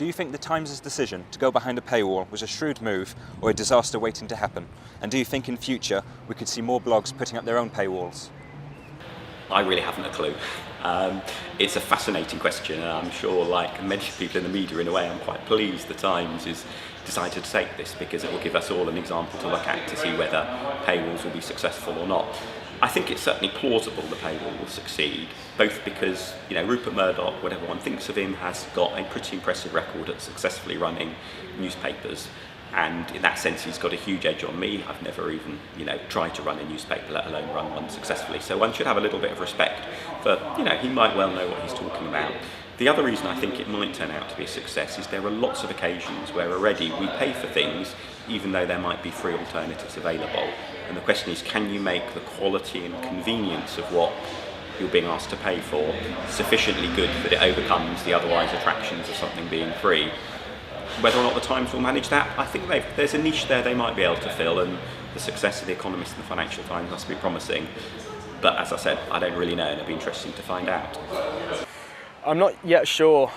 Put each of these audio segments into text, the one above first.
Do you think the Times' decision to go behind a paywall was a shrewd move or a disaster waiting to happen? And do you think in future we could see more blogs putting up their own paywalls? I really haven't a clue. It's a fascinating question, and I'm sure, like many people in the media, in a way, I'm quite pleased the Times has decided to take this, because it will give us all an example to look at to see whether paywalls will be successful or not. I think it's certainly plausible the paywall will succeed, both because, Rupert Murdoch, whatever one thinks of him, has got a pretty impressive record at successfully running newspapers. And in that sense, he's got a huge edge on me. I've never even, tried to run a newspaper, let alone run one successfully. So one should have a little bit of respect for, he might well know what he's talking about. The other reason I think it might turn out to be a success is there are lots of occasions where already we pay for things, even though there might be free alternatives available. And the question is, can you make the quality and convenience of what you're being asked to pay for sufficiently good that it overcomes the otherwise attractions of something being free? Whether or not the Times will manage that, I think there's a niche there they might be able to fill, and the success of The Economist and the Financial Times must be promising. But as I said, I don't really know, and it'll be interesting to find out. I'm not yet sure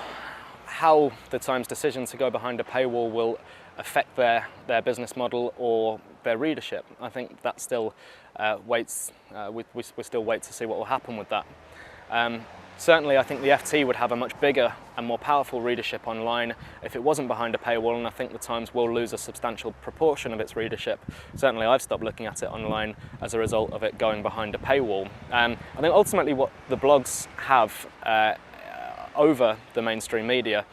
how the Times' decision to go behind a paywall will affect their business model or their readership. I think that still we still wait to see what will happen with that. Certainly, I think the FT would have a much bigger and more powerful readership online if it wasn't behind a paywall, and I think the Times will lose a substantial proportion of its readership. Certainly, I've stopped looking at it online as a result of it going behind a paywall. I think ultimately what the blogs have over the mainstream media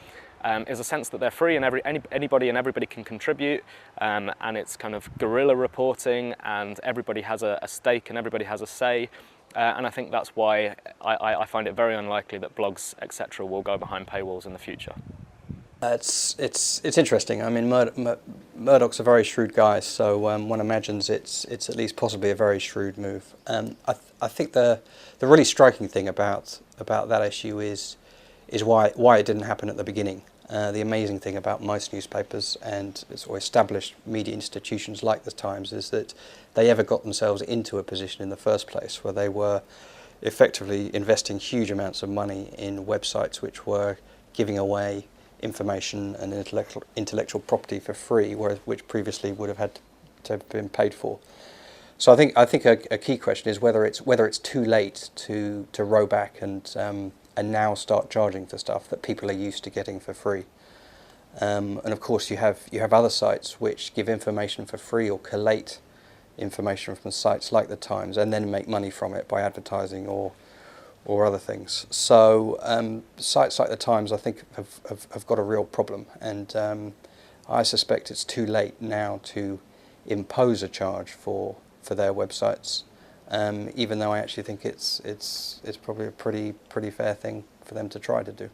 is a sense that they're free and anybody and everybody can contribute, and it's kind of guerrilla reporting, and everybody has a stake and everybody has a say. And I think that's why I find it very unlikely that blogs, etc., will go behind paywalls in the future. It's interesting. I mean, Murdoch's a very shrewd guy, so one imagines it's at least possibly a very shrewd move. I think the really striking thing about that issue is why it didn't happen at the beginning. The amazing thing about most newspapers and established media institutions like the Times is that they ever got themselves into a position in the first place where they were effectively investing huge amounts of money in websites which were giving away information and intellectual property for free, which previously would have had to have been paid for. So I think a key question is whether it's too late to row back and now start charging for stuff that people are used to getting for free. And of course you have other sites which give information for free or collate information from sites like the Times and then make money from it by advertising or other things. So sites like the Times, I think, have got a real problem, and I suspect it's too late now to impose a charge for their websites. Even though I actually think it's probably a pretty fair thing for them to try to do.